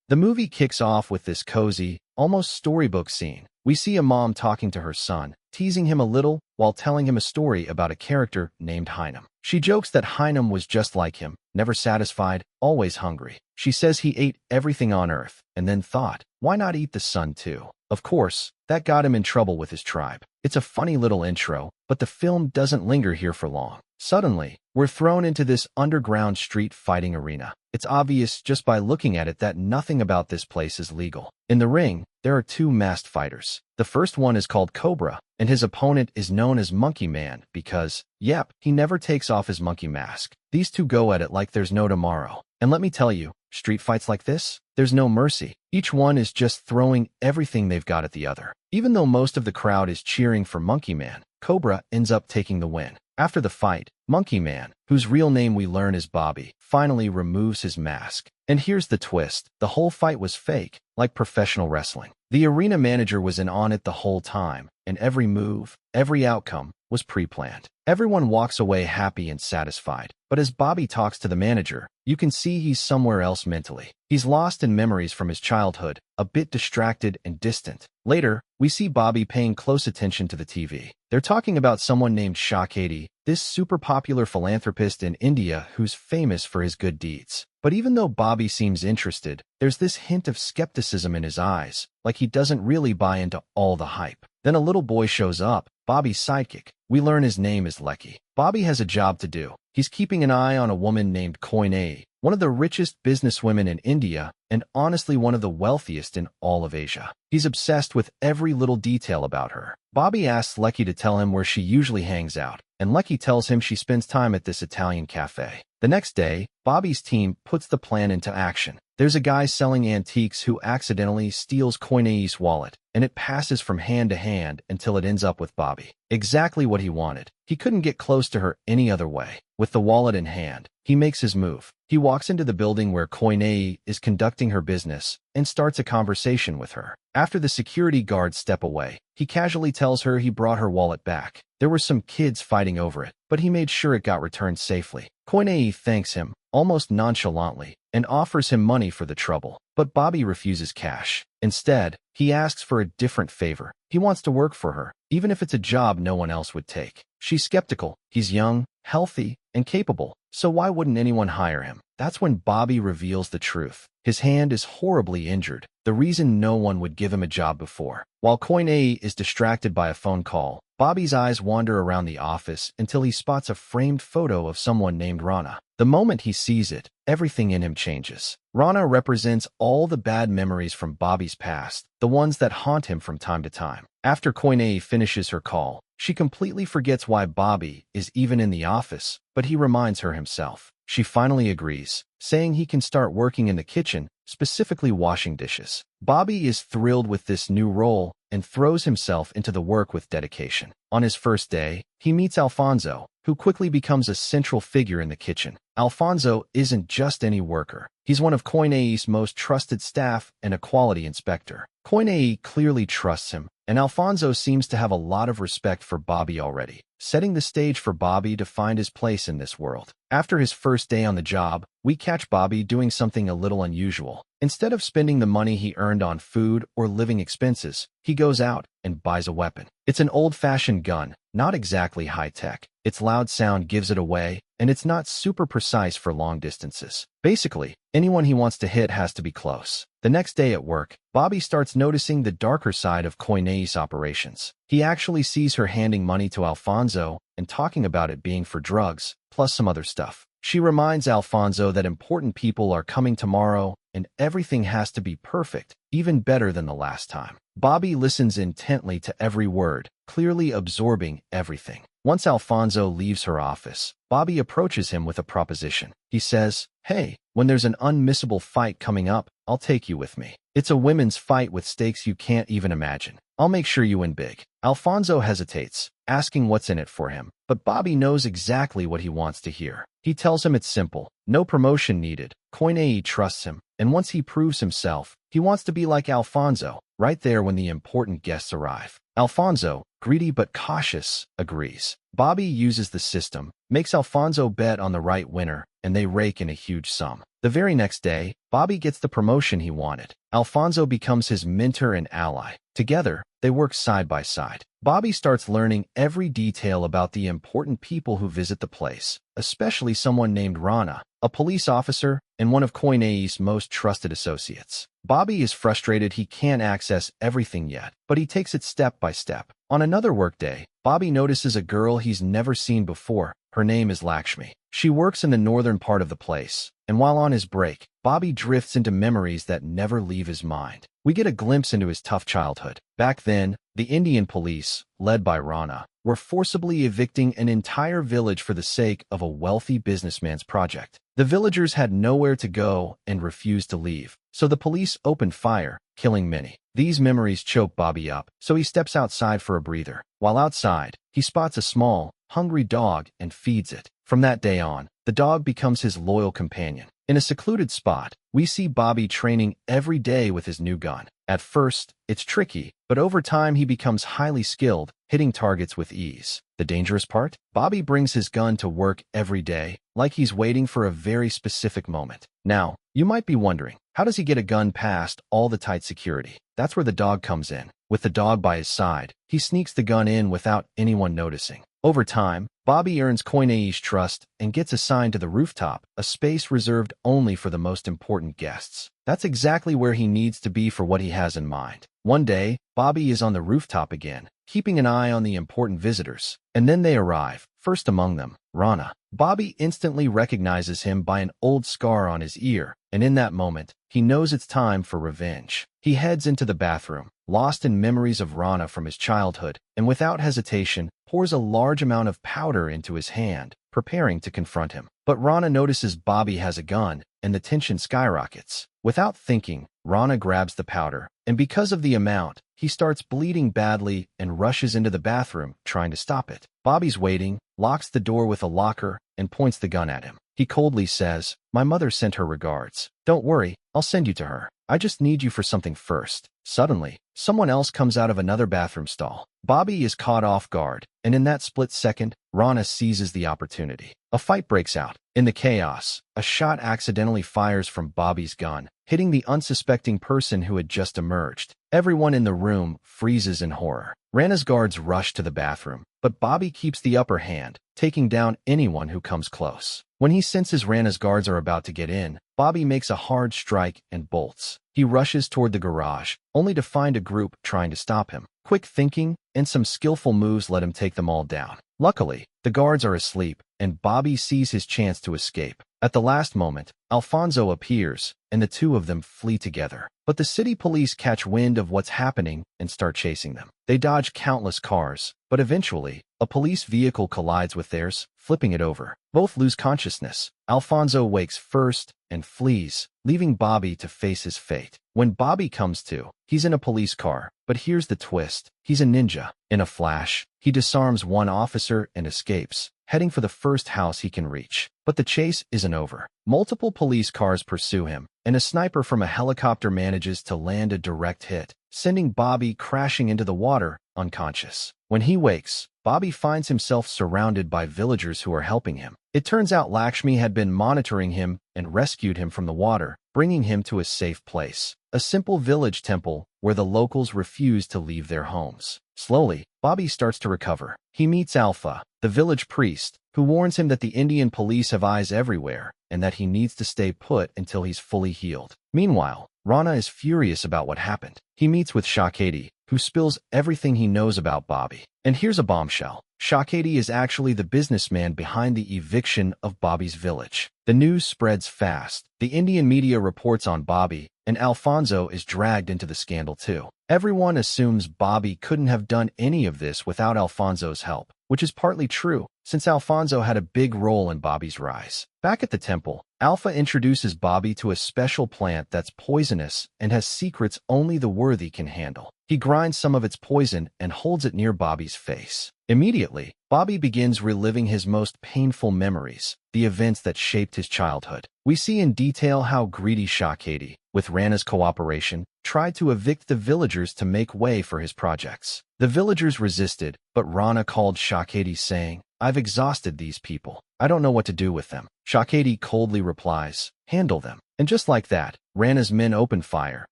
The movie kicks off with this cozy, almost storybook scene. We see a mom talking to her son, teasing him a little while telling him a story about a character named Heinem. She jokes that Heinem was just like him, never satisfied, always hungry. She says he ate everything on earth, and then thought, why not eat the sun too? Of course, that got him in trouble with his tribe. It's a funny little intro, but the film doesn't linger here for long. Suddenly, we're thrown into this underground street fighting arena. It's obvious just by looking at it that nothing about this place is legal. In the ring, there are two masked fighters. The first one is called Cobra, and his opponent is known as Monkey Man because, yep, he never takes off his monkey mask. These two go at it like there's no tomorrow. And let me tell you, street fights like this, there's no mercy. Each one is just throwing everything they've got at the other. Even though most of the crowd is cheering for Monkey Man, Cobra ends up taking the win. After the fight, Monkey Man, whose real name we learn is Bobby, finally removes his mask. And here's the twist. The whole fight was fake, like professional wrestling. The arena manager was in on it the whole time, and every move, every outcome, was pre-planned. Everyone walks away happy and satisfied. But as Bobby talks to the manager, you can see he's somewhere else mentally. He's lost in memories from his childhood, a bit distracted and distant. Later, we see Bobby paying close attention to the TV. They're talking about someone named Shakadi, this super popular philanthropist in India who's famous for his good deeds. But even though Bobby seems interested, there's this hint of skepticism in his eyes, like he doesn't really buy into all the hype. Then a little boy shows up, Bobby's sidekick. We learn his name is Lecky. Bobby has a job to do. He's keeping an eye on a woman named Koinei, one of the richest businesswomen in India, and honestly one of the wealthiest in all of Asia. He's obsessed with every little detail about her. Bobby asks Lecky to tell him where she usually hangs out, and Lecky tells him she spends time at this Italian cafe. The next day, Bobby's team puts the plan into action. There's a guy selling antiques who accidentally steals Koinei's wallet, and it passes from hand to hand until it ends up with Bobby. Exactly what he wanted. He couldn't get close to her any other way. With the wallet in hand, he makes his move. He walks into the building where Koinei is conducting her business and starts a conversation with her. After the security guards step away, he casually tells her he brought her wallet back. There were some kids fighting over it, but he made sure it got returned safely. Koinei thanks him, almost nonchalantly, and offers him money for the trouble. But Bobby refuses cash. Instead, he asks for a different favor. He wants to work for her, even if it's a job no one else would take. She's skeptical. He's young, healthy, and capable, so why wouldn't anyone hire him? That's when Bobby reveals the truth. His hand is horribly injured, the reason no one would give him a job before. While Koinei is distracted by a phone call, Bobby's eyes wander around the office until he spots a framed photo of someone named Rana. The moment he sees it, everything in him changes. Rana represents all the bad memories from Bobby's past, the ones that haunt him from time to time. After Koinei finishes her call, she completely forgets why Bobby is even in the office, but he reminds her himself. She finally agrees, saying he can start working in the kitchen, specifically washing dishes. Bobby is thrilled with this new role and throws himself into the work with dedication. On his first day, he meets Alfonso, who quickly becomes a central figure in the kitchen. Alfonso isn't just any worker. He's one of Koinei's most trusted staff and a quality inspector. Koinei clearly trusts him, and Alfonso seems to have a lot of respect for Bobby already, setting the stage for Bobby to find his place in this world. After his first day on the job, we catch Bobby doing something a little unusual. Instead of spending the money he earned on food or living expenses, he goes out and buys a weapon. It's an old-fashioned gun, not exactly high-tech. Its loud sound gives it away, and it's not super precise for long distances. Basically, anyone he wants to hit has to be close. The next day at work, Bobby starts noticing the darker side of Koinei's operations. He actually sees her handing money to Alfonso and talking about it being for drugs, plus some other stuff. She reminds Alfonso that important people are coming tomorrow and everything has to be perfect, even better than the last time. Bobby listens intently to every word, clearly absorbing everything. Once Alfonso leaves her office, Bobby approaches him with a proposition. He says, "Hey, when there's an unmissable fight coming up, I'll take you with me. It's a women's fight with stakes you can't even imagine. I'll make sure you win big." Alfonso hesitates, asking what's in it for him, but Bobby knows exactly what he wants to hear. He tells him it's simple, no promotion needed. Koinei trusts him, and once he proves himself, he wants to be like Alfonso, right there when the important guests arrive. Alfonso, greedy but cautious, agrees. Bobby uses the system, makes Alfonso bet on the right winner, and they rake in a huge sum. The very next day, Bobby gets the promotion he wanted. Alfonso becomes his mentor and ally. Together, they work side by side. Bobby starts learning every detail about the important people who visit the place, especially someone named Rana, a police officer and one of Koine's most trusted associates. Bobby is frustrated he can't access everything yet, but he takes it step by step. On another workday, Bobby notices a girl he's never seen before. Her name is Lakshmi. She works in the northern part of the place, and while on his break, Bobby drifts into memories that never leave his mind. We get a glimpse into his tough childhood. Back then, the Indian police, led by Rana, were forcibly evicting an entire village for the sake of a wealthy businessman's project. The villagers had nowhere to go and refused to leave, so the police opened fire, killing many. These memories choke Bobby up, so he steps outside for a breather. While outside, he spots a small, hungry dog and feeds it. From that day on, the dog becomes his loyal companion. In a secluded spot, we see Bobby training every day with his new gun. At first, it's tricky, but over time he becomes highly skilled, hitting targets with ease. The dangerous part? Bobby brings his gun to work every day, like he's waiting for a very specific moment. Now, you might be wondering, how does he get a gun past all the tight security? That's where the dog comes in. With the dog by his side, he sneaks the gun in without anyone noticing. Over time, Bobby earns Koine's trust and gets assigned to the rooftop, a space reserved only for the most important guests. That's exactly where he needs to be for what he has in mind. One day, Bobby is on the rooftop again, keeping an eye on the important visitors. And then they arrive, first among them, Rana. Bobby instantly recognizes him by an old scar on his ear, and in that moment, he knows it's time for revenge. He heads into the bathroom, lost in memories of Rana from his childhood, and without hesitation, pours a large amount of powder into his hand, preparing to confront him. But Rana notices Bobby has a gun, and the tension skyrockets. Without thinking, Rana grabs the powder, and because of the amount, he starts bleeding badly and rushes into the bathroom, trying to stop it. Bobby's waiting, locks the door with a locker, and points the gun at him. He coldly says, "My mother sent her regards. Don't worry, I'll send you to her. I just need you for something first." Suddenly, someone else comes out of another bathroom stall. Bobby is caught off guard, and in that split second, Rana seizes the opportunity. A fight breaks out. In the chaos, a shot accidentally fires from Bobby's gun, hitting the unsuspecting person who had just emerged. Everyone in the room freezes in horror. Rana's guards rush to the bathroom, but Bobby keeps the upper hand, taking down anyone who comes close. When he senses Rana's guards are about to get in, Bobby makes a hard strike and bolts. He rushes toward the garage, only to find a group trying to stop him. Quick thinking and some skillful moves let him take them all down. Luckily, the guards are asleep, and Bobby sees his chance to escape. At the last moment, Alfonso appears, and the two of them flee together. But the city police catch wind of what's happening and start chasing them. They dodge countless cars, but eventually, a police vehicle collides with theirs, flipping it over. Both lose consciousness. Alfonso wakes first and flees, leaving Bobby to face his fate. When Bobby comes to, he's in a police car, but here's the twist. He's a ninja. In a flash, he disarms one officer and escapes, heading for the first house he can reach. But the chase isn't over. Multiple police cars pursue him, and a sniper from a helicopter manages to land a direct hit, sending Bobby crashing into the water, unconscious. When he wakes, Bobby finds himself surrounded by villagers who are helping him. It turns out Lakshmi had been monitoring him and rescued him from the water, bringing him to a safe place, a simple village temple where the locals refuse to leave their homes. Slowly, Bobby starts to recover. He meets Alpha, the village priest, who warns him that the Indian police have eyes everywhere and that he needs to stay put until he's fully healed. Meanwhile, Rana is furious about what happened. He meets with Shaketi, who spills everything he knows about Bobby. And here's a bombshell. Shaketi is actually the businessman behind the eviction of Bobby's village. The news spreads fast. The Indian media reports on Bobby, and Alfonso is dragged into the scandal too. Everyone assumes Bobby couldn't have done any of this without Alfonso's help, which is partly true, since Alfonso had a big role in Bobby's rise. Back at the temple, Alpha introduces Bobby to a special plant that's poisonous and has secrets only the worthy can handle. He grinds some of its poison and holds it near Bobby's face. Immediately, Bobby begins reliving his most painful memories, the events that shaped his childhood. We see in detail how greedy Shakedi, with Rana's cooperation, tried to evict the villagers to make way for his projects. The villagers resisted, but Rana called Shakedi saying, "I've exhausted these people. I don't know what to do with them." Shakedi coldly replies, "Handle them." And just like that, Rana's men open fire,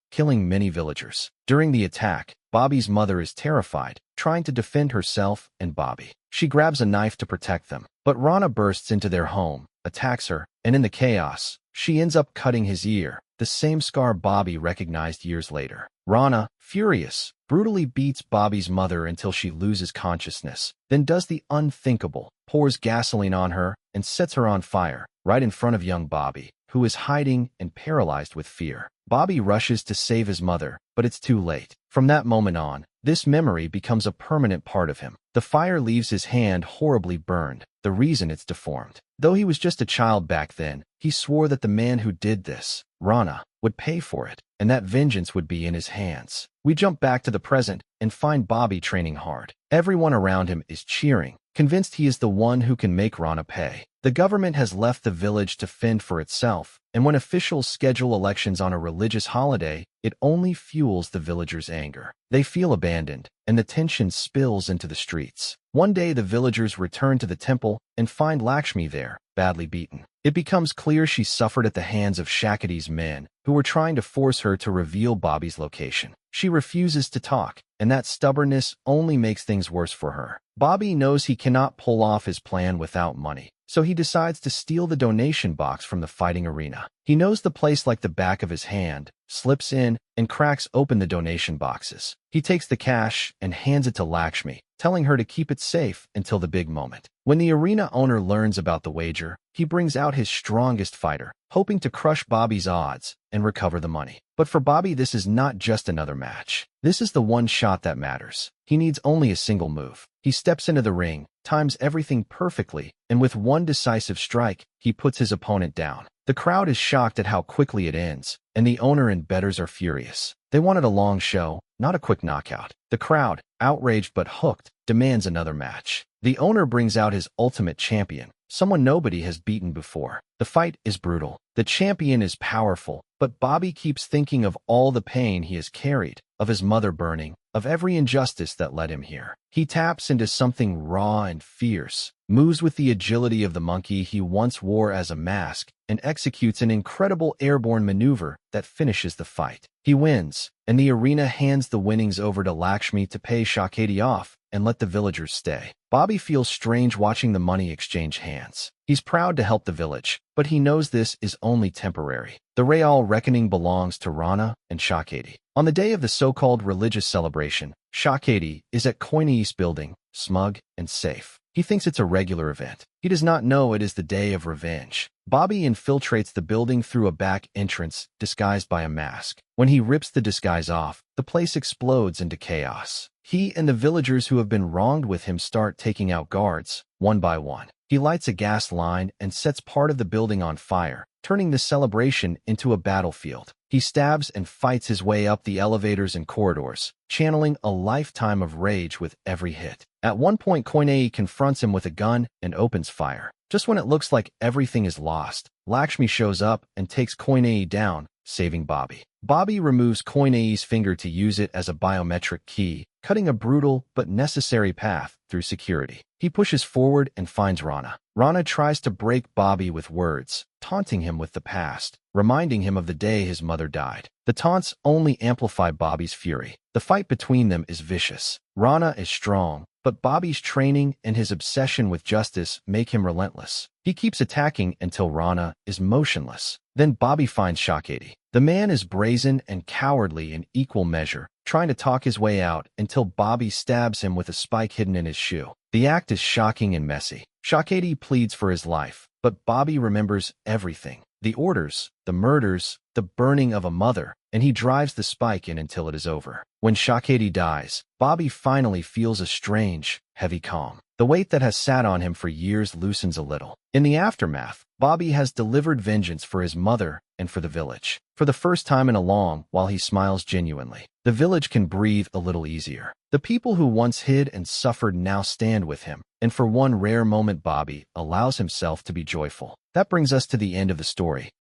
killing many villagers. During the attack, Bobby's mother is terrified, trying to defend herself and Bobby. She grabs a knife to protect them, but Rana bursts into their home, attacks her, and in the chaos, she ends up cutting his ear, the same scar Bobby recognized years later. Rana, furious, brutally beats Bobby's mother until she loses consciousness, then does the unthinkable, pours gasoline on her, and sets her on fire, right in front of young Bobby, who is hiding and paralyzed with fear. Bobby rushes to save his mother, but it's too late. From that moment on, this memory becomes a permanent part of him. The fire leaves his hand horribly burned, the reason it's deformed. Though he was just a child back then, he swore that the man who did this, Rana, would pay for it, and that vengeance would be in his hands. We jump back to the present and find Bobby training hard. Everyone around him is cheering, convinced he is the one who can make Rana pay. The government has left the village to fend for itself, and when officials schedule elections on a religious holiday, it only fuels the villagers' anger. They feel abandoned, and the tension spills into the streets. One day the villagers return to the temple and find Lakshmi there, badly beaten. It becomes clear she suffered at the hands of Shaketi's men, who were trying to force her to reveal Bobby's location. She refuses to talk, and that stubbornness only makes things worse for her. Bobby knows he cannot pull off his plan without money, so he decides to steal the donation box from the fighting arena. He knows the place like the back of his hand, slips in, and cracks open the donation boxes. He takes the cash and hands it to Lakshmi, telling her to keep it safe until the big moment. When the arena owner learns about the wager, he brings out his strongest fighter, hoping to crush Bobby's odds and recover the money. But for Bobby, this is not just another match. This is the one shot that matters. He needs only a single move. He steps into the ring, times everything perfectly, and with one decisive strike, he puts his opponent down. The crowd is shocked at how quickly it ends, and the owner and bettors are furious. They wanted a long show, not a quick knockout. The crowd, outraged but hooked, demands another match. The owner brings out his ultimate champion, someone nobody has beaten before. The fight is brutal. The champion is powerful, but Bobby keeps thinking of all the pain he has carried, of his mother burning, of every injustice that led him here. He taps into something raw and fierce, moves with the agility of the monkey he once wore as a mask, and executes an incredible airborne maneuver that finishes the fight. He wins, and the arena hands the winnings over to Lakshmi to pay Shakedi off and let the villagers stay. Bobby feels strange watching the money exchange hands. He's proud to help the village, but he knows this is only temporary. The Real reckoning belongs to Rana and Shakedi. On the day of the so-called religious celebration, Shakedi is at Koinai's building, smug and safe. He thinks it's a regular event. He does not know it is the day of revenge. Bobby infiltrates the building through a back entrance disguised by a mask. When he rips the disguise off, the place explodes into chaos. He and the villagers who have been wronged with him start taking out guards, one by one. He lights a gas line and sets part of the building on fire, turning the celebration into a battlefield. He stabs and fights his way up the elevators and corridors, channeling a lifetime of rage with every hit. At one point, Koinai confronts him with a gun and opens fire. Just when it looks like everything is lost, Lakshmi shows up and takes Koinai down, saving Bobby. Bobby removes Koinai's finger to use it as a biometric key, cutting a brutal but necessary path through security. He pushes forward and finds Rana. Rana tries to break Bobby with words, taunting him with the past, reminding him of the day his mother died. The taunts only amplify Bobby's fury. The fight between them is vicious. Rana is strong, but Bobby's training and his obsession with justice make him relentless. He keeps attacking until Rana is motionless. Then Bobby finds Shakedi. The man is brazen and cowardly in equal measure, trying to talk his way out until Bobby stabs him with a spike hidden in his shoe. The act is shocking and messy. Shakedi pleads for his life, but Bobby remembers everything. The orders, the murders, the burning of a mother, and he drives the spike in until it is over. When Shakedi dies, Bobby finally feels a strange, heavy calm. The weight that has sat on him for years loosens a little. In the aftermath, Bobby has delivered vengeance for his mother and for the village. For the first time in a long while, he smiles genuinely. The village can breathe a little easier. The people who once hid and suffered now stand with him, and for one rare moment Bobby allows himself to be joyful. That brings us to the end of the story.